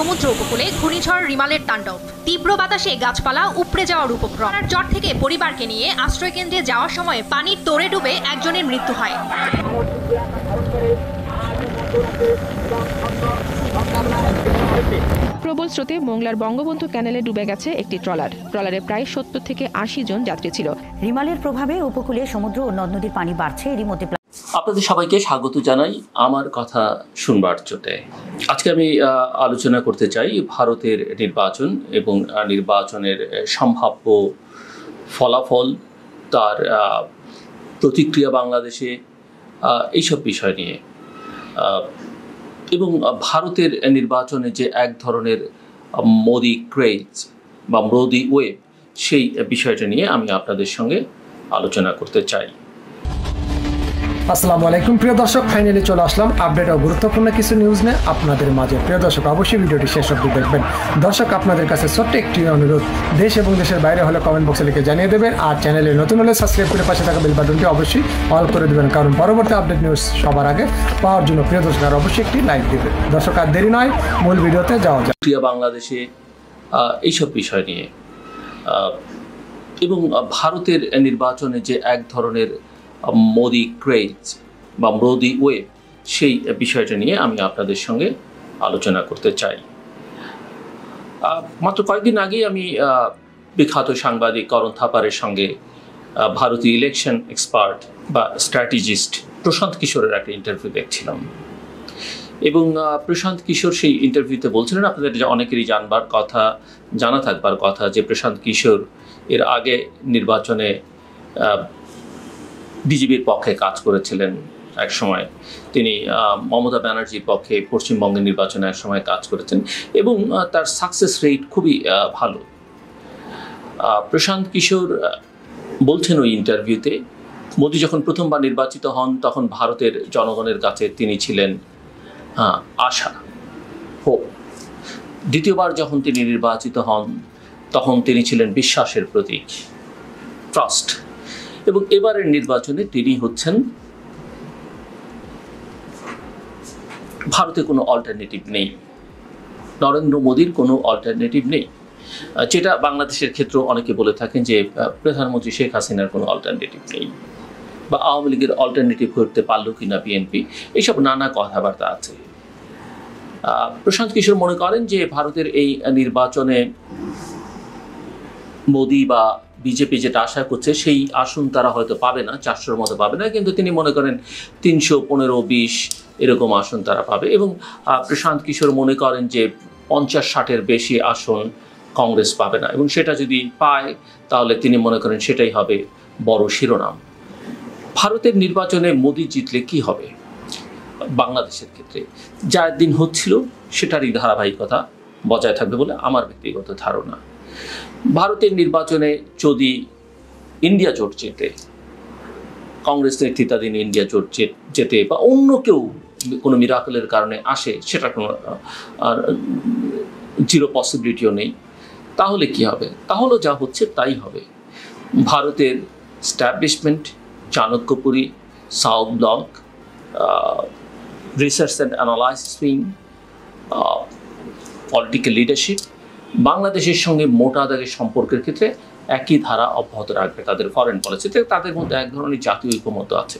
সমুদ্র উপকূলে ঘূর্ণিঝড় রিমালের তাণ্ডব, তীব্র বাতাসে গাছপালা উপড়ে যাওয়ার উপক্রম। জ্বর থেকে পরিবারকে নিয়ে আশ্রয়কেন্দ্রে যাওয়ার সময় পানির তোড়ে ডুবে একজনের মৃত্যু হয়। প্রবল স্রোতে মোংলার বঙ্গবন্ধু ক্যানেলে ডুবে গেছে একটি ট্রলারে প্রায় 70 থেকে 80 জন যাত্রী ছিল। রিমালের প্রভাবে উপকূলে সমুদ্র ও নদ নদীর পানি বাড়ছে। এরই মধ্যে আপনাদের সবাইকে স্বাগত জানাই আমার কথা শুনবার জোটে। আজকে আমি আলোচনা করতে চাই ভারতের নির্বাচন এবং নির্বাচনের সম্ভাব্য ফলাফল, তার প্রতিক্রিয়া বাংলাদেশে, এইসব বিষয় নিয়ে, এবং ভারতের নির্বাচনে যে এক ধরনের মোদি ক্রেজ বা মোদি ওয়েভ, সেই বিষয়টা নিয়ে আমি আপনাদের সঙ্গে আলোচনা করতে চাই। আসসালামু আলাইকুম প্রিয় দর্শক, ফাইনালি চলে আসলাম আপডেট ও গুরুত্বপূর্ণ কিছু নিউজ নিয়ে আপনাদের মাঝে। প্রিয় দর্শক, অবশ্যই ভিডিওটি শেষ অবধি দেখবেন। দর্শক, আপনাদের কাছে ছোট্ট একটি অনুরোধ, দেশ এবং দেশের বাইরে হলে কমেন্ট বক্সে লিখে জানিয়ে দেবেন, আর চ্যানেলে নতুন হলে সাবস্ক্রাইব করে পাশে থাকা বেল বাটনটি অবশ্যই অল করে দেবেন, কারণ পরবর্তী আপডেট নিউজ সবার আগে পাওয়ার জন্য প্রিয় দর্শক আর অবশ্যই একটি লাইক দেবেন। দর্শক, আর দেরি নয়, মূল ভিডিওতে যাওয়া যাক। বাংলাদেশে এইসব বিষয় নিয়ে এবং ভারতের নির্বাচনে যে এক ধরনের মোদি ক্রেজ বা মোদি ওয়েভ, সেই বিষয়টা নিয়ে আমি আপনাদের সঙ্গে আলোচনা করতে চাই। মাত্র কয়েকদিন আগেই আমি বিখ্যাত সাংবাদিক করণ থাপারের সঙ্গে ভারতীয় ইলেকশন এক্সপার্ট বা স্ট্র্যাটেজিস্ট প্রশান্ত কিশোরের একটা ইন্টারভিউ দেখছিলাম, এবং প্রশান্ত কিশোর সেই ইন্টারভিউতে বলছিলেন, আপনাদের অনেকেরই জানা থাকবার কথা যে প্রশান্ত কিশোর এর আগে নির্বাচনে বিজেপির পক্ষে কাজ করেছিলেন। এক সময় তিনি মমতা ব্যানার্জির পক্ষে পশ্চিমবঙ্গের নির্বাচনে এক সময় কাজ করেছেন, এবং তার সাকসেস রেট খুবই ভালো। প্রশান্ত কিশোর বলছেন ওই ইন্টারভিউতে, মোদি যখন প্রথমবার নির্বাচিত হন তখন ভারতের জনগণের কাছে তিনি ছিলেন আশা, হোপ। দ্বিতীয়বার যখন তিনি নির্বাচিত হন তখন তিনি ছিলেন বিশ্বাসের প্রতীক, ট্রাস্ট। এবং এবারের নির্বাচনে তিনি হচ্ছেন, ভারতে কোনো অল্টারনেটিভ নেই, নরেন্দ্র মোদীর কোনো অল্টারনেটিভ নেই, যেটা বাংলাদেশের ক্ষেত্রেও অনেকে বলে থাকেন যে প্রধানমন্ত্রী শেখ হাসিনার কোনো অল্টারনেটিভ নেই, বা আওয়ামী লীগের অল্টারনেটিভ করতে পারলো কিনা বিএনপি, এইসব নানা কথাবার্তা আছে। প্রশান্ত কিশোর মনে করেন যে ভারতের এই নির্বাচনে মোদি বা বিজেপি যেটা আশা করছে সেই আসন তারা হয়তো পাবে না, 400-র মতো পাবে না, কিন্তু তিনি মনে করেন 315-20 এরকম আসন তারা পাবে। এবং প্রশান্ত কিশোর মনে করেন যে 50-60-এর বেশি আসন কংগ্রেস পাবে না, এবং সেটা যদি পায় তাহলে তিনি মনে করেন সেটাই হবে বড় শিরোনাম। ভারতের নির্বাচনে মোদি জিতলে কি হবে বাংলাদেশের ক্ষেত্রে, যা দিন হচ্ছিল সেটারই ধারাবাহিকতা বজায় থাকবে বলে আমার ব্যক্তিগত ধারণা। ভারতের নির্বাচনে যদি ইন্ডিয়া জোট জেতে, কংগ্রেস নেতৃত্বাধীন ইন্ডিয়া জোট জেতে, বা অন্য কেউ কোনো মিরাকলের কারণে আসে, সেটা কোনো জিরো পসিবিলিটিও নেই, তাহলে কি হবে? তাহলে যা হচ্ছে তাই হবে। ভারতের establishment, Chanakyapuri, South Block, research and analysis wing, political leadership বাংলাদেশের সঙ্গে মোটা দাগের সম্পর্কের ক্ষেত্রে একই ধারা অব্যাহত রাখবে তাদের ফরেন পলিসিতে। তাদের মধ্যে এক ধরনের জাতীয় ঐকমত্য আছে।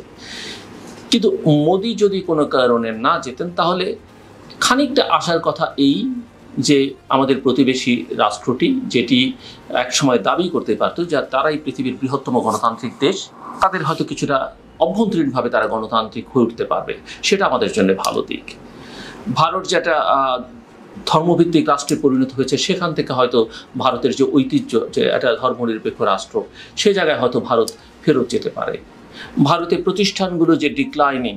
কিন্তু মোদি যদি কোনো কারণে না যেতেন তাহলে খানিকটা আশার কথা এই যে আমাদের প্রতিবেশী রাষ্ট্রটি, যেটি একসময় দাবি করতে পারত যে তারাই পৃথিবীর বৃহত্তম গণতান্ত্রিক দেশ, তাদের হয়তো কিছুটা অভ্যন্তরীণভাবে তারা গণতান্ত্রিক হয়ে উঠতে পারবে, সেটা আমাদের জন্য ভালো দিক। ভারত যেটা ধর্মভিত্তিক রাষ্ট্রে পরিণত হয়েছে, সেখান থেকে হয়তো ভারতের যে ঐতিহ্য, যে একটা ধর্মনিরপেক্ষ রাষ্ট্র, সে জায়গায় হয়তো ভারত ফেরত যেতে পারে। ভারতের প্রতিষ্ঠানগুলো যে ডিক্লাইনিং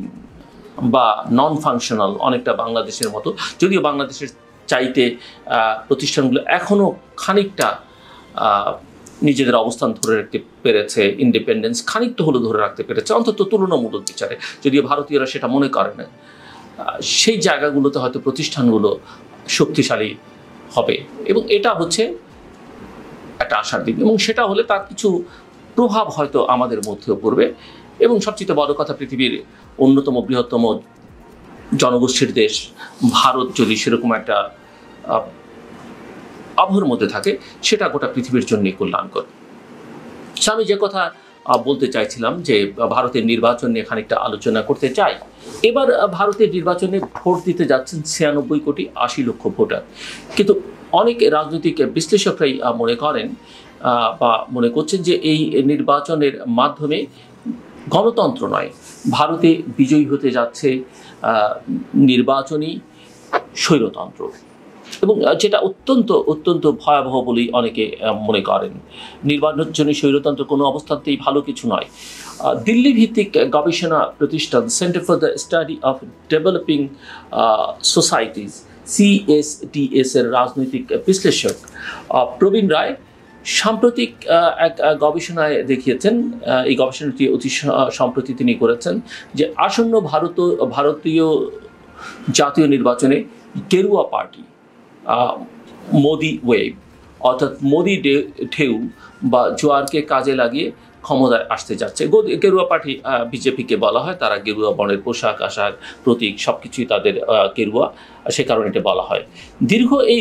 বা নন ফাংশনাল, অনেকটা বাংলাদেশের মতো, যদিও বাংলাদেশের চাইতে প্রতিষ্ঠানগুলো এখনও খানিকটা নিজেদের অবস্থান ধরে রাখতে পেরেছে, ইন্ডিপেন্ডেন্স খানিকটা হলেও ধরে রাখতে পেরেছে, অন্তত তুলনামূলক বিচারে, যদিও ভারতীয়রা সেটা মনে করে না। সেই জায়গাগুলোতে হয়তো প্রতিষ্ঠানগুলো শক্তিশালী হবে, এবং এটা হচ্ছে একটা আশার দিক, এবং সেটা হলে তার কিছু প্রভাব হয়তো আমাদের মধ্যেও পড়বে। এবং সবচেয়ে বড় কথা, পৃথিবীর অন্যতম বৃহত্তম জনগোষ্ঠীর দেশ ভারত যদি সেরকম একটা আবহাওয়ার মধ্যে থাকে, সেটা গোটা পৃথিবীর জন্য কল্যাণকর। আমি যে কথা বলতে চাইছিলাম যে ভারতের নির্বাচন নিয়ে খানিকটা আলোচনা করতে চাই। এবার ভারতের নির্বাচনে ভোট দিতে যাচ্ছেন 96 কোটি 80 লক্ষ ভোটার, কিন্তু অনেক রাজনৈতিক বিশ্লেষকরাই মনে করেন বা মনে করছেন যে এই নির্বাচনের মাধ্যমে গণতন্ত্র নয়, ভারতে বিজয়ী হতে যাচ্ছে নির্বাচনী স্বৈরতন্ত্র, এবং যেটা অত্যন্ত অত্যন্ত ভয়াবহ বলেই অনেকে মনে করেন। নির্বাচনী স্বৈরতন্ত্র কোনো অবস্থাতেই ভালো কিছু নয়। দিল্লি ভিত্তিক গবেষণা প্রতিষ্ঠান centre for the study of developing societies CSDS এর রাজনৈতিক বিশ্লেষক প্রবীণ রায় সাম্প্রতিক এক গবেষণায় দেখিয়েছেন, এই গবেষণাটি অতি সম্প্রতি তিনি করেছেন, যে আসন্ন ভারতীয় জাতীয় নির্বাচনে গেরুয়া পার্টি মোদি ওয়েভ অর্থাৎ মোদি ঢেউ বা জোয়ারকে কাজে লাগিয়ে ক্ষমতায় আসতে যাচ্ছে। গেরুয়া পার্টি বিজেপিকে বলা হয়, তারা গেরুয়া বর্ণের পোশাক আশাক প্রতীক সবকিছুই তাদের গেরুয়া, সে কারণে এটা বলা হয়। দীর্ঘ এই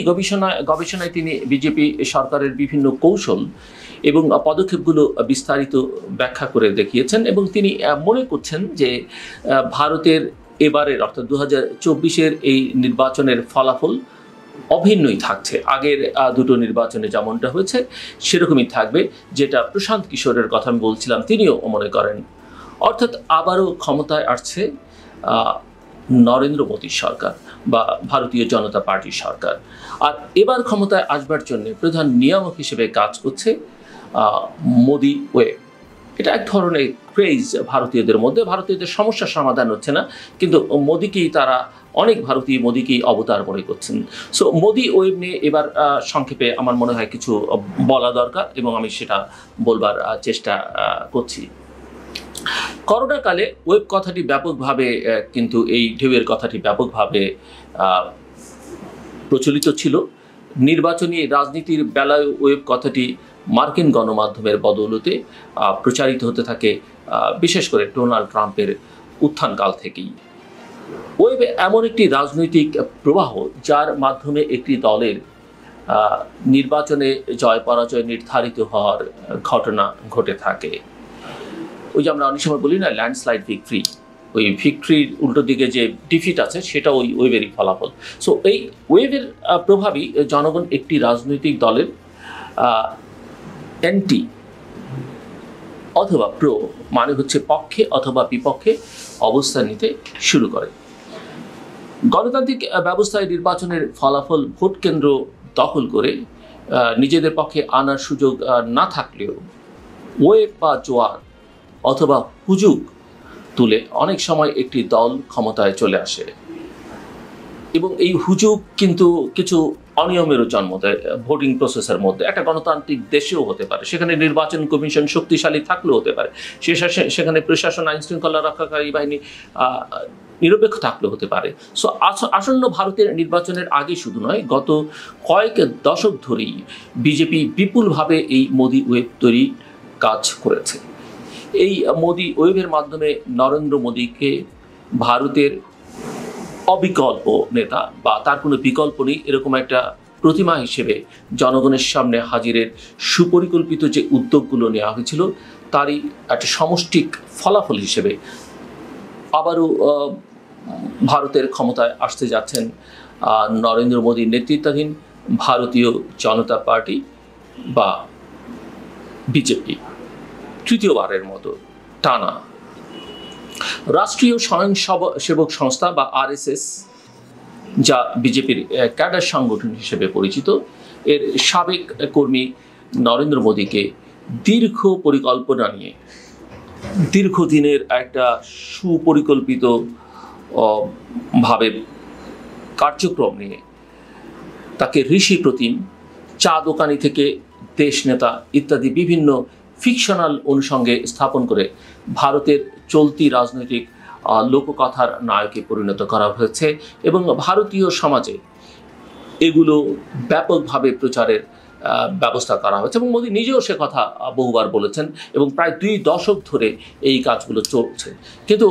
গবেষণায় তিনি বিজেপি সরকারের বিভিন্ন কৌশল এবং পদক্ষেপগুলো বিস্তারিত ব্যাখ্যা করে দেখিয়েছেন, এবং তিনি মনে করছেন যে ভারতের এবারের অর্থাৎ 2024-এর এই নির্বাচনের ফলাফল অভিন্নই থাকছে। আগের দুটো নির্বাচনে যেমনটা হয়েছে সেরকমই থাকবে, যেটা প্রশান্ত কিশোরের কথা আমি বলছিলাম তিনিও মনে করেন। অর্থাৎ আবারও ক্ষমতায় আসছে নরেন্দ্র মোদীর সরকার বা ভারতীয় জনতা পার্টির সরকার। আর এবার ক্ষমতায় আসবার জন্য প্রধান নিয়ামক হিসেবে কাজ করছে মোদি ওয়েভ। এটা এক ধরনের ক্রেজ ভারতীয়দের মধ্যে, ভারতীয়দের সমস্যার সমাধান হচ্ছে না, কিন্তু মোদিকেই তারা অনেক ভারতীয় মোদিকেই অবতার মনে করছেন। সো মোদি ওয়েব নিয়ে এবার সংক্ষেপে আমার মনে হয় কিছু বলা দরকার, এবং আমি সেটা বলবার চেষ্টা করছি। করোনাকালে ওয়েব কথাটি ব্যাপকভাবে কিন্তু এই ঢেউয়ের কথাটি ব্যাপকভাবে প্রচলিত ছিল। নির্বাচনী রাজনীতির বেলায় ওয়েব কথাটি মার্কিন গণমাধ্যমের বদৌলতে প্রচারিত হতে থাকে, বিশেষ করে ডোনাল্ড ট্রাম্পের উত্থানকাল থেকেই। ওয়েব এমন একটি রাজনৈতিক প্রবাহ যার মাধ্যমে একটি দলের নির্বাচনে জয় পরাজয় নির্ধারিত হওয়ার ঘটনা ঘটে থাকে। ওই যে আমরা অনেক সময় বলি না ল্যান্ডস্লাইড ভিক্টরি, ওই ভিক্টরির উল্টো দিকে যে ডিফিট আছে সেটা ওই ওয়েবেরই ফলাফল। সো এই ওয়েবের প্রভাবই জনগণ একটি রাজনৈতিক দলের অ্যান্টি অথবা প্রো মানে হচ্ছে পক্ষে অথবা বিপক্ষে অবস্থান নিতে শুরু করে। গণতান্ত্রিক ব্যবস্থায় নির্বাচনের ফলাফল ভোট কেন্দ্র দখল করে নিজেদের পক্ষে আনার সুযোগ না থাকলেও ওয়েব বা জোয়ার অথবা হুজুগ তুলে অনেক সময় একটি দল ক্ষমতায় চলে আসে, এবং এই হুজুগ কিন্তু কিছু অনিয়মেরও জন্ম দেয় ভোটিং প্রসেসের মধ্যে। একটা গণতান্ত্রিক দেশেও হতে পারে, সেখানে নির্বাচন কমিশন শক্তিশালী থাকলেও হতে পারে, সেখানে প্রশাসন আইন শৃঙ্খলা রক্ষাকারী বাহিনী নিরপেক্ষ থাকলেও হতে পারে। সো আসন্ন ভারতের নির্বাচনের আগে শুধু নয়, গত কয়েক দশক ধরেই বিজেপি বিপুলভাবে এই মোদি ওয়েব তৈরি কাজ করেছে। এই মোদি ওয়েবের মাধ্যমে নরেন্দ্র মোদীকে ভারতের অবিকল্প নেতা বা তার কোনো বিকল্প নেই এরকম একটা প্রতিমা হিসেবে জনগণের সামনে হাজিরের সুপরিকল্পিত যে উদ্যোগগুলো নেওয়া হয়েছিল তারই একটা সমষ্টিক ফলাফল হিসেবে আবারও ভারতের ক্ষমতায় আসতে যাচ্ছেন নরেন্দ্র মোদীর নেতৃত্বাধীন ভারতীয় জনতা পার্টি বা বিজেপি তৃতীয়বারের মতো টানা। রাষ্ট্রীয় স্বয়ংসেবক সংস্থা বা RSS, যা বিজেপির ক্যাডার সংগঠন হিসেবে পরিচিত, এর সাবেক কর্মী নরেন্দ্র মোদীকে দীর্ঘ পরিকল্পনা নিয়ে, দীর্ঘদিনের একটা সুপরিকল্পিত ভাবে কার্যক্রম নিয়ে তাকে ঋষি প্রতিম, চা দোকানি থেকে দেশ নেতা ইত্যাদি বিভিন্ন ফিকশনাল অনুষঙ্গে স্থাপন করে ভারতের চলতি রাজনৈতিক লোককথার নায়কে পরিণত করা হয়েছে, এবং ভারতীয় সমাজে এগুলো ব্যাপকভাবে প্রচারের ব্যবস্থা করা হয়েছে, এবং মোদী নিজেও সে কথা বহুবার বলেছেন, এবং প্রায় 2 দশক ধরে এই কাজগুলো চলছে। কিন্তু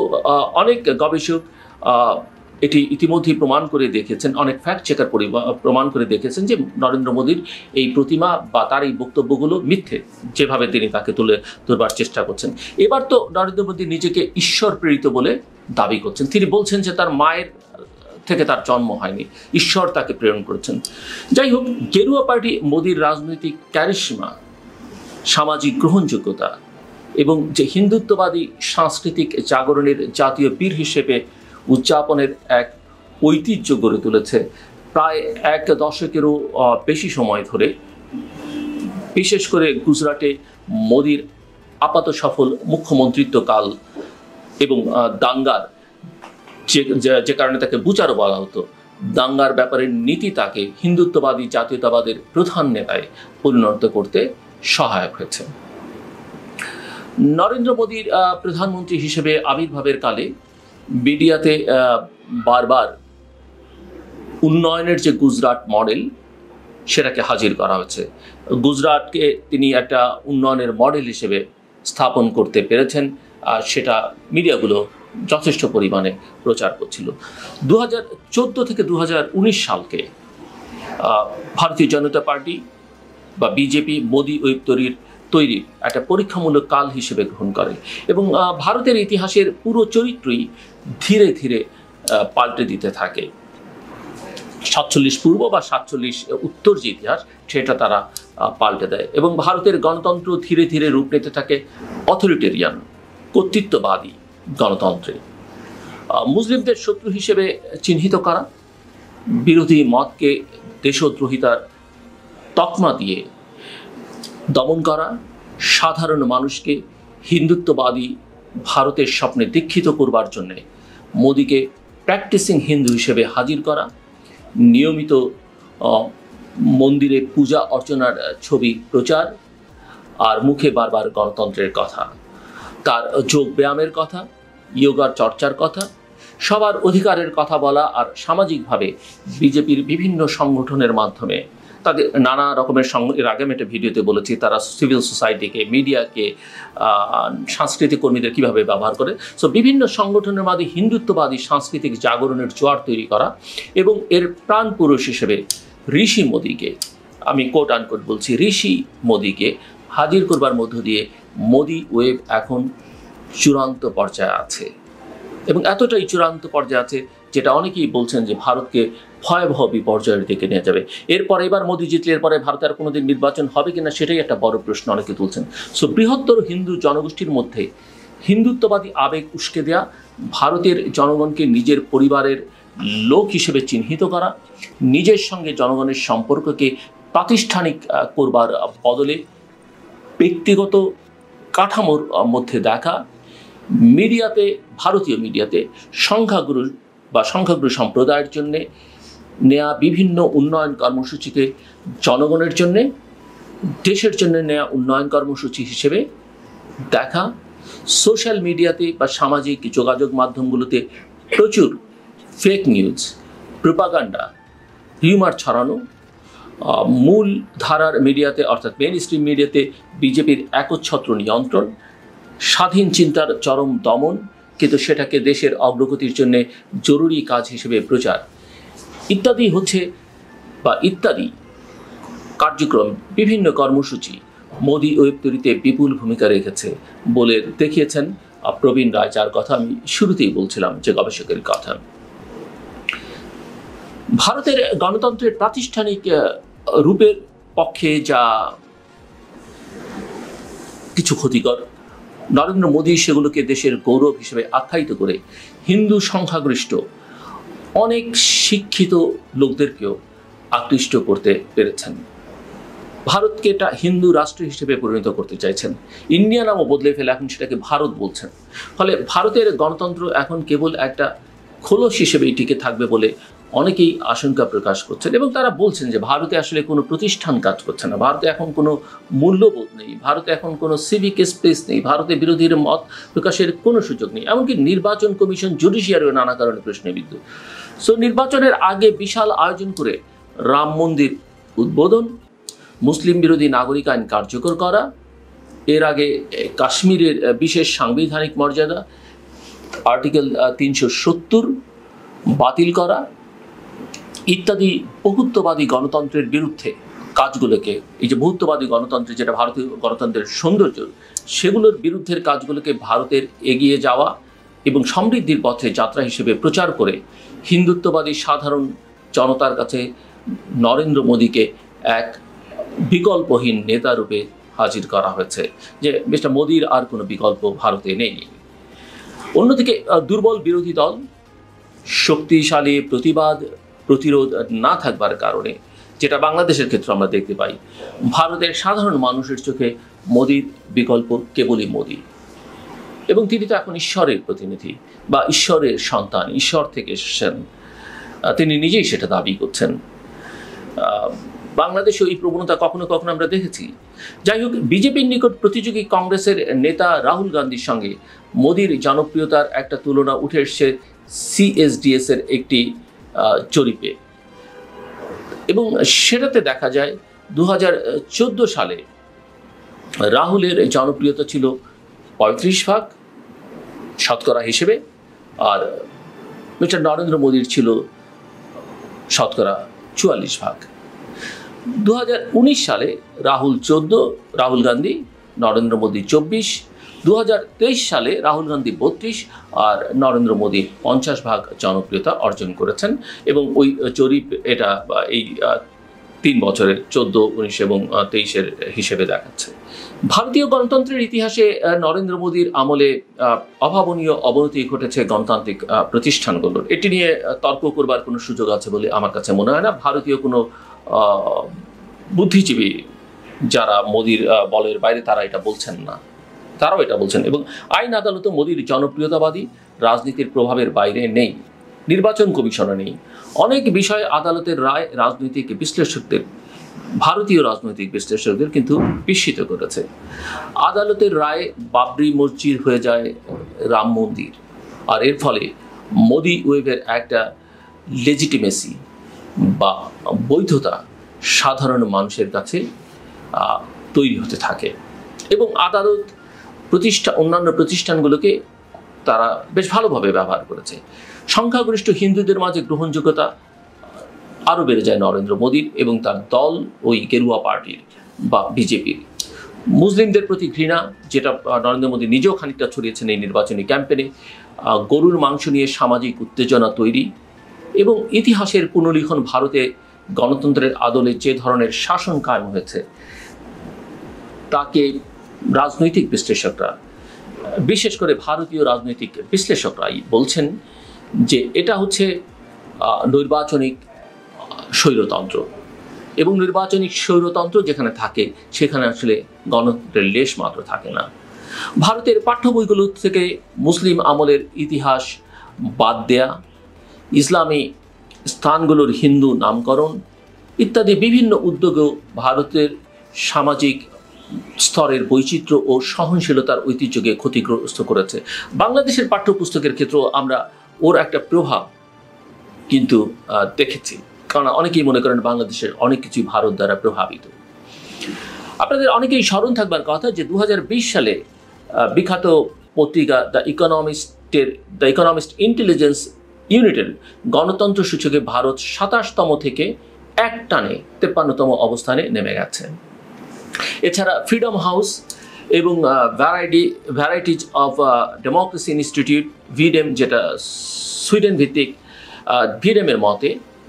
অনেক গবেষক এটি ইতিমধ্যেই প্রমাণ করে দেখেছেন, অনেক ফ্যাক্ট চেকার প্রমাণ করে দেখেছেন যে নরেন্দ্র মোদীর এই প্রতিমা বা তার এই বক্তব্যগুলো মিথ্যে, যেভাবে তিনি তাকে তুলে ধরবার চেষ্টা করছেন। এবার তো নরেন্দ্র মোদী নিজেকে ঈশ্বর প্রেরিত বলে দাবি করছেন। তিনি বলছেন যে তার মায়ের থেকে তার জন্ম হয়নি, ঈশ্বর তাকে প্রেরণ করেছেন। যাই হোক, গেরুয়া পার্টি মোদীর রাজনৈতিক ক্যারিশমা, সামাজিক গ্রহণযোগ্যতা এবং যে হিন্দুত্ববাদী সাংস্কৃতিক জাগরণের জাতীয় বীর হিসেবে উদযাপনের এক ঐতিহ্য গড়ে তুলেছে প্রায় এক দশকেরও বেশি সময় ধরে। বিশেষ করে গুজরাটে মোদীর আপাত সফল মুখ্যমন্ত্রিত্বকাল এবং দাঙ্গার যে কারণে তাকে বুচারও বলা হতো, দাঙ্গার ব্যাপারে নীতি তাকে হিন্দুত্ববাদী জাতীয়তাবাদের প্রধান নেতায় পরিণত করতে সহায়ক হয়েছে। নরেন্দ্র মোদীর প্রধানমন্ত্রী হিসেবে আবির্ভাবের কালে মিডিয়াতে বারবার উন্নয়নের যে গুজরাট মডেল সেটাকে হাজির করা হয়েছে। গুজরাটকে তিনি একটা উন্নয়নের মডেল হিসেবে স্থাপন করতে পেরেছেন, আর সেটা মিডিয়াগুলো যথেষ্ট পরিমাণে প্রচার করছিল। 2014 থেকে 2019 সালকে ভারতীয় জনতা পার্টি বা বিজেপি মোদী ওয়েব তৈরির একটা পরীক্ষামূলক কাল হিসেবে গ্রহণ করে এবং ভারতের ইতিহাসের পুরো চরিত্রই ধীরে ধীরে পাল্টে দিতে থাকে। 47 পূর্ব বা 47 উত্তর যে ইতিহাস, সেটা তারা পাল্টে দেয় এবং ভারতের গণতন্ত্র ধীরে ধীরে রূপ নিতে থাকে অথরিটেরিয়ান, কর্তৃত্ববাদী গণতন্ত্রে। মুসলিমদের শত্রু হিসেবে চিহ্নিত করা, বিরোধী মতকে দেশদ্রোহিতার তকমা দিয়ে দমন করা, সাধারণ মানুষকে হিন্দুত্ববাদী ভারতের স্বপ্নে দীক্ষিত করবার জন্যে মোদীকে প্র্যাকটিসিং হিন্দু হিসেবে হাজির করা, নিয়মিত মন্দিরে পূজা অর্চনার ছবি প্রচার, আর মুখে বারবার গণতন্ত্রের কথা, তার যোগ ব্যায়ামের কথা, যোগার চর্চার কথা, সবার অধিকারের কথা বলা, আর সামাজিকভাবে বিজেপির বিভিন্ন সংগঠনের মাধ্যমে তাদের নানা রকমের এর আগে আমি একটা ভিডিওতে বলেছি তারা সিভিল সোসাইটিকে, মিডিয়াকে, সাংস্কৃতিক কর্মীদের কীভাবে ব্যবহার করে। সো বিভিন্ন সংগঠনের মাধ্যমে হিন্দুত্ববাদী সাংস্কৃতিক জাগরণের জোয়ার তৈরি করা এবং এর প্রাণ পুরুষ হিসেবে ঋষি মোদীকে, আমি কোট আনকোট বলছি, ঋষি মোদীকে হাজির করবার মধ্য দিয়ে মোদী ওয়েব এখন চূড়ান্ত পর্যায়ে আছে এবং এতটাই চূড়ান্ত পর্যায়ে আছে যেটা অনেকেই বলছেন যে ভারতকে ভয়াবহ বিপর্যয়ের দিকে নিয়ে যাবে। এরপর এবার মোদী জিতলে এরপরে ভারতে আর কোনোদিন নির্বাচন হবে কিনা সেটাই একটা বড় প্রশ্ন অনেকে তুলছেন। সো বৃহত্তর হিন্দু জনগোষ্ঠীর মধ্যে হিন্দুত্ববাদী আবেগ উস্কে দেওয়া, ভারতের জনগণকে নিজের পরিবারের লোক হিসেবে চিহ্নিত করা, নিজের সঙ্গে জনগণের সম্পর্ককে প্রাতিষ্ঠানিক করবার বদলে ব্যক্তিগত কাঠামোর মধ্যে দেখা, মিডিয়াতে, ভারতীয় মিডিয়াতে সংখ্যাগুরু বা সংখ্যাগুরু সম্প্রদায়ের জন্যে নেয়া বিভিন্ন উন্নয়ন কর্মসূচিকে জনগণের জন্যে, দেশের জন্য নেয়া উন্নয়ন কর্মসূচি হিসেবে দেখা, সোশ্যাল মিডিয়াতে বা সামাজিক যোগাযোগ মাধ্যমগুলোতে প্রচুর ফেক নিউজ, প্রোপাগান্ডা, রিউমার ছড়ানো, মূল ধারার মিডিয়াতে অর্থাৎ মেইন স্ট্রিম মিডিয়াতে বিজেপির একচ্ছত্র নিয়ন্ত্রণ, স্বাধীন চিন্তার চরম দমন, কিন্তু সেটাকে দেশের অগ্রগতির জন্য জরুরি কাজ হিসেবে প্রচার ইত্যাদি হচ্ছে বা ইত্যাদি কার্যক্রম, বিভিন্ন কর্মসূচি মোদী ওয়েব তৈরিতে বিপুল ভূমিকা রেখেছে বলে দেখিয়েছেন প্রবীণ রায়, যার কথা আমি শুরুতেই বলছিলাম, যে গবেষকের কথা। ভারতের গণতন্ত্রের প্রাতিষ্ঠানিক রূপের পক্ষে যা কিছু ক্ষতিকর, নরেন্দ্র মোদী সেগুলোকে দেশের গৌরব হিসেবে আখ্যায়িত করে হিন্দু সংখ্যাগরিষ্ঠ অনেক শিক্ষিত লোকদেরকেও আকৃষ্ট করতে পেরেছেন। ভারতকে এটা হিন্দু রাষ্ট্র হিসেবে পরিণত করতে চাইছেন, ইন্ডিয়া নামও বদলে ফেলে এখন সেটাকে ভারত বলছেন। ফলে ভারতের গণতন্ত্র এখন কেবল একটা খোলস হিসেবেই টিকে থাকবে বলে অনেকেই আশঙ্কা প্রকাশ করছেন এবং তারা বলছেন যে ভারতে আসলে কোনো প্রতিষ্ঠান কাজ করছে না, ভারতে এখন কোনো মূল্যবোধ নেই, ভারতে এখন কোনো সিভিক স্পেস নেই, ভারতে বিরোধীর মত প্রকাশের কোনো সুযোগ নেই, এমনকি নির্বাচন কমিশন, জুডিশিয়ারিও নানা কারণে প্রশ্নবিদ্ধ। সো নির্বাচনের আগে বিশাল আয়োজন করে রাম মন্দির উদ্বোধন, মুসলিম বিরোধী নাগরিক আইন কার্যকর করা, এর আগে কাশ্মীরের বিশেষ সাংবিধানিক মর্যাদা, আর্টিকেল 370, বাতিল করা ইত্যাদি বহুত্ববাদী গণতন্ত্রের বিরুদ্ধে কাজগুলোকে, এই যে বহুত্ববাদী গণতন্ত্রের যেটা ভারতীয় গণতন্ত্রের সৌন্দর্য, সেগুলোর বিরুদ্ধের কাজগুলোকে ভারতের এগিয়ে যাওয়া এবং সমৃদ্ধির পথে যাত্রা হিসেবে প্রচার করে হিন্দুত্ববাদী সাধারণ জনতার কাছে নরেন্দ্র মোদীকে এক বিকল্পহীন নেতা রূপে হাজির করা হয়েছে, যে মিস্টার মোদীর আর কোনো বিকল্প ভারতে নেই। অন্যদিকে দুর্বল বিরোধী দল, শক্তিশালী প্রতিরোধ না থাকবার কারণে, যেটা বাংলাদেশের ক্ষেত্রে আমরা দেখতে পাই, ভারতের সাধারণ মানুষের চোখে মোদীর বিকল্প কেবলই মোদী, এবং তিনি তো এখন ঈশ্বরের প্রতিনিধি বা ঈশ্বরের সন্তান, ঈশ্বর থেকে এসেছেন, তিনি নিজেই সেটা দাবি করছেন। বাংলাদেশে এই প্রবণতা কখনো কখনো আমরা দেখেছি। যাই হোক, বিজেপির নিকট প্রতিযোগী কংগ্রেসের নেতা রাহুল গান্ধীর সঙ্গে মোদীর জনপ্রিয়তার একটা তুলনা উঠে এসছে CSDS এর একটি জরিপে, এবং সেটাতে দেখা যায় 2014 সালে রাহুলের জনপ্রিয়তা ছিল 35% শতকরা হিসেবে, আর মিস্টার নরেন্দ্র মোদীর ছিল শতকরা 44%। 2019 সালে রাহুল 14, রাহুল গান্ধী, নরেন্দ্র মোদী 24। 2023 সালে রাহুল গান্ধী 32 আর নরেন্দ্র মোদী 50% জনপ্রিয়তা অর্জন করেছেন, এবং ওই জরিপ এটা এই 3 বছরের 14, 19 এবং 23-এর হিসেবে দেখাচ্ছে। ভারতীয় গণতন্ত্রের ইতিহাসে নরেন্দ্র মোদীর আমলে অভাবনীয় অবনতি ঘটেছে গণতান্ত্রিক প্রতিষ্ঠানগুলোর। এটি নিয়ে তর্ক করবার কোনো সুযোগ আছে বলে আমার কাছে মনে হয় না। ভারতীয় কোনো বুদ্ধিজীবী যারা মোদীর বলের বাইরে, তারা এটা বলছেন না, তারাও এটা বলছেন। এবং আইন আদালতে মোদীর জনপ্রিয়তাবাদী রাজনীতির প্রভাবের বাইরে নেই, নির্বাচন কমিশনও নেই। অনেক বিষয়ে আদালতের রায় রাজনৈতিক বিশ্লেষকদের, ভারতীয় রাজনৈতিক বিশ্লেষকদের কিন্তু বিস্মিত করেছে। আদালতের রায় বাবরি মসজিদ হয়ে যায় রাম মন্দির, আর এর ফলে মোদী ওয়েভের একটা লেজিটিমেসি বা বৈধতা সাধারণ মানুষের কাছে তৈরি হতে থাকে, এবং আদালত অন্যান্য প্রতিষ্ঠানগুলোকে তারা বেশ ভালোভাবে ব্যবহার করেছে। সংখ্যাগরিষ্ঠ হিন্দুদের মাঝে গ্রহণযোগ্যতা আরও বেড়ে যায় নরেন্দ্র মোদীর এবং তার দল, ওই গেরুয়া পার্টির বা বিজেপির। মুসলিমদের প্রতি ঘৃণা, যেটা নরেন্দ্র মোদী নিজেও খানিকটা ছড়িয়েছেন এই নির্বাচনী ক্যাম্পেনে, গরুর মাংস নিয়ে সামাজিক উত্তেজনা তৈরি, এবং ইতিহাসের পুনর্লিখন ভারতে গণতন্ত্রের আদলে যে ধরনের শাসন কায়েম হয়েছে, তাকে রাজনৈতিক বিশ্লেষকরা, বিশেষ করে ভারতীয় রাজনৈতিক বিশ্লেষকরাই বলছেন যে এটা হচ্ছে নৈর্বাচনিক স্বৈরতন্ত্র, এবং নির্বাচনিক স্বৈরতন্ত্র যেখানে থাকে সেখানে আসলে গণতন্ত্রের লেশ মাত্র থাকে না। ভারতের পাঠ্য বইগুলো থেকে মুসলিম আমলের ইতিহাস বাদ দেয়া, ইসলামী স্থানগুলোর হিন্দু নামকরণ ইত্যাদি বিভিন্ন উদ্যোগেও ভারতের সামাজিক স্তরের বৈচিত্র্য ও সহনশীলতার ঐতিহ্যকে ক্ষতিগ্রস্ত করেছে। বাংলাদেশের পাঠ্যপুস্তকের ক্ষেত্রেও আমরা ওর একটা প্রভাব কিন্তু দেখেছি, কারণ অনেকেই মনে করেন বাংলাদেশের অনেক কিছুই ভারত দ্বারা প্রভাবিত। আপনাদের অনেকেই স্মরণ থাকবার কথা যে 2020 সালে বিখ্যাত পত্রিকা দ্য ইকোনমিস্ট ইন্টেলিজেন্স ইউনিটের গণতন্ত্র সূচকে ভারত 27তম থেকে এক টানে 53তম অবস্থানে নেমে গেছে। এছাড়া ফ্রিডম হাউস এবং varieties of democracy institute V-Dem, যেটা সুইডেন ভিত্তিক ভিডেমের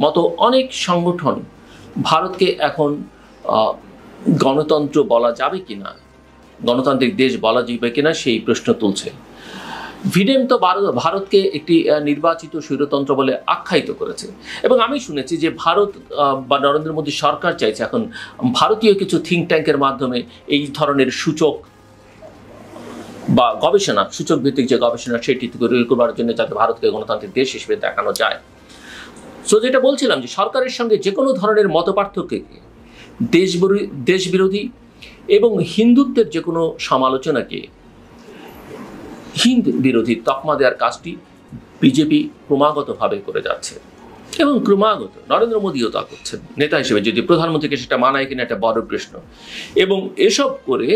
মতো অনেক সংগঠন ভারতকে এখন গণতন্ত্র বলা যাবে কিনা, গণতান্ত্রিক দেশ বলা যাবে কিনা সেই প্রশ্ন তুলছে। ভিডেম তো ভারতকে একটি নির্বাচিত স্বৈরতন্ত্র বলে আখ্যায়িত করেছে, এবং আমি শুনেছি যে ভারত বা নরেন্দ্র মোদী সরকার চাইছে এখন ভারতীয় কিছু থিঙ্ক ট্যাঙ্কের মাধ্যমে এই ধরনের সূচক বা গবেষণা, সূচক ভিত্তিক যে গবেষণা, সেটি তৈরি করবার জন্য যাতে ভারতকে গণতান্ত্রিক দেশ হিসেবে দেখানো যায়। সো যেটা বলছিলাম যে সরকারের সঙ্গে যে কোনো ধরনের মতপার্থক্যকে, দেশবিরোধী এবং হিন্দুত্বের যে কোনো সমালোচনাকে হিন্দ বিরোধী তকমা দেওয়ার কাজটি বিজেপি ক্রমাগতভাবে করে যাচ্ছে, এবং ক্রমাগত নরেন্দ্র মোদীও তা করছেন নেতা হিসেবে। যদি প্রধানমন্ত্রীকে সেটা মানায় কিনা একটা বড় প্রশ্ন। এবং এসব করে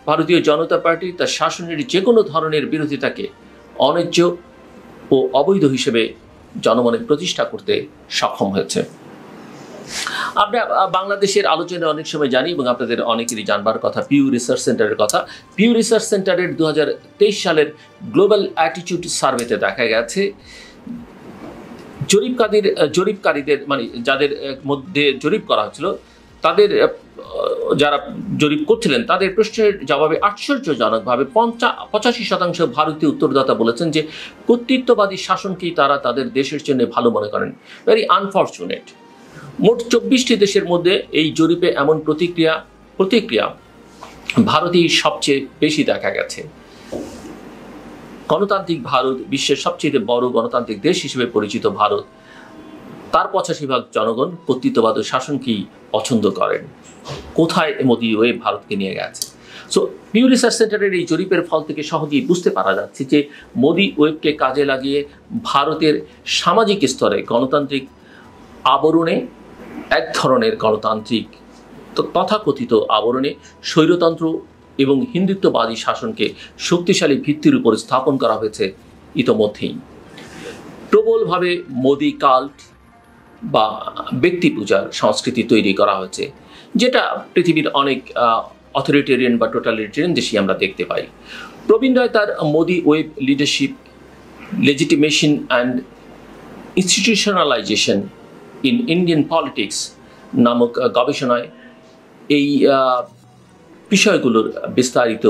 ভারতীয় জনতা পার্টি তার শাসনের যে কোনো ধরনের বিরোধিতাকে অন্যায্য ও অবৈধ হিসেবে জনমনে প্রতিষ্ঠা করতে সক্ষম হয়েছে। আমরা বাংলাদেশের আলোচনায় অনেক সময় জানি এবং আপনাদের অনেকেরই জানবার কথা পিউ রিসার্চ সেন্টারের কথা। পিউ রিসার্চ সেন্টারের 2023 সালের গ্লোবাল অ্যাটিটিউড সার্ভেতে দেখা গেছে জরিপকারীদের মানে যাদের মধ্যে জরিপ করা হয়েছিল তাদের যারা জরিপ করছিলেন তাদের প্রশ্নের জবাবে আশ্চর্যজনকভাবে 85% ভারতীয় উত্তরদাতা বলেছেন যে কর্তৃত্ববাদী শাসনকেই তারা তাদের দেশের জন্য ভালো মনে করেন। Very unfortunate. মোট 24টি দেশের মধ্যে এই জরিপে এমন প্রতিক্রিয়া ভারতেই সবচেয়ে বেশি দেখা গেছে। গণতান্ত্রিক ভারত, বিশ্বের সবচেয়ে বড় গণতান্ত্রিক দেশ হিসেবে পরিচিত ভারত, তার 85% জনগণ কর্তৃত্ববাদী শাসনকেই পছন্দ করেন। কোথায় মোদি ওয়েব ভারতকে নিয়ে গেছে? সো পিউ রিসার্চ সেন্টারের এই জরিপের ফল থেকে সহজেই বুঝতে পারা যাচ্ছে যে মোদি ওয়েবকে কাজে লাগিয়ে ভারতের সামাজিক স্তরে গণতান্ত্রিক আবরণে এক ধরনের গণতান্ত্রিক তথাকথিত আবরণে স্বৈরতন্ত্র এবং হিন্দুত্ববাদী শাসনকে শক্তিশালী ভিত্তির উপর স্থাপন করা হয়েছে ইতোমধ্যেই। প্রবলভাবে মোদি কাল্ট বা ব্যক্তি পূজার সংস্কৃতি তৈরি করা হয়েছে, যেটা পৃথিবীর অনেক অথরিটেরিয়ান বা টোটালিটেরিয়ান দেশে আমরা দেখতে পাই। প্রবীণ রায় তার Modi wave leadership, legitimation and institutionalisation in Indian politics নামক গবেষণায় এই বিষয়গুলোর বিস্তারিত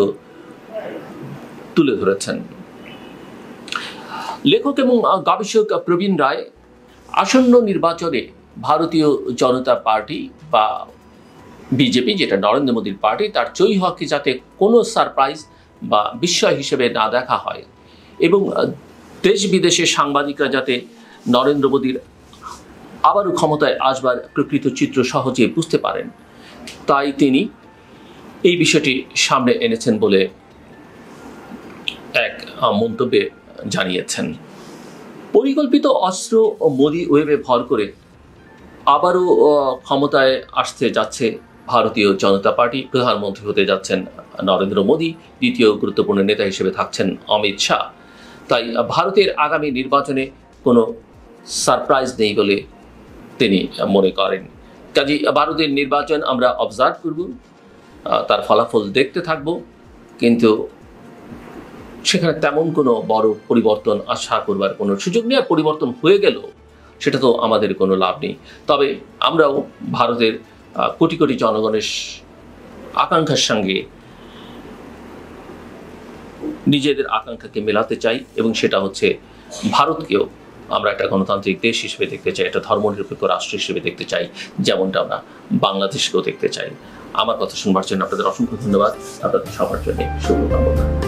তুলে ধরেছেন। লেখক এবং গবেষক প্রবীণ রায় আসন্ন নির্বাচনে ভারতীয় জনতা পার্টি বা বিজেপি, যেটা নরেন্দ্র মোদীর পার্টি, তার জয়ী হওয়াকে যাতে কোনো সারপ্রাইজ বা বিস্ময় হিসেবে না দেখা হয় এবং দেশ বিদেশের সাংবাদিকরা যাতে নরেন্দ্র মোদীর আবারও ক্ষমতায় আসবার প্রকৃত চিত্র সহজে বুঝতে পারেন, তাই তিনি এই বিষয়টি সামনে এনেছেন বলে এক মন্তব্যে জানিয়েছেন। পরিকল্পিত অস্ত্র ও মোদি ওয়েবে ভর করে আবারও ক্ষমতায় আসতে যাচ্ছে ভারতীয় জনতা পার্টি। প্রধানমন্ত্রী হতে যাচ্ছেন নরেন্দ্র মোদী, দ্বিতীয় গুরুত্বপূর্ণ নেতা হিসেবে থাকছেন অমিত শাহ। তাই ভারতের আগামী নির্বাচনে কোনো সারপ্রাইজ নেই বলে তিনি মনে করেন। কাজেই ভারতের নির্বাচন আমরা অবজার্ভ করব, তার ফলাফল দেখতে থাকব, কিন্তু সেখানে তেমন কোনো বড় পরিবর্তন আশা করবার কোনো সুযোগ নেই। আর পরিবর্তন হয়ে গেল সেটা তো আমাদের কোনো লাভ নেই। তবে আমরাও ভারতের কোটি কোটি জনগণের আকাঙ্ক্ষার সঙ্গে নিজেদের আকাঙ্ক্ষাকে মেলাতে চাই এবং সেটা হচ্ছে ভারতকেও আমরা একটা গণতান্ত্রিক দেশ হিসেবে দেখতে চাই, একটা ধর্মনিরপেক্ষ রাষ্ট্র হিসেবে দেখতে চাই, যেমনটা আমরা বাংলাদেশকেও দেখতে চাই। আমার কথা শুনবার জন্য আপনাদের অসংখ্য ধন্যবাদ। আপনাদের সবার জন্য শুভকামনা।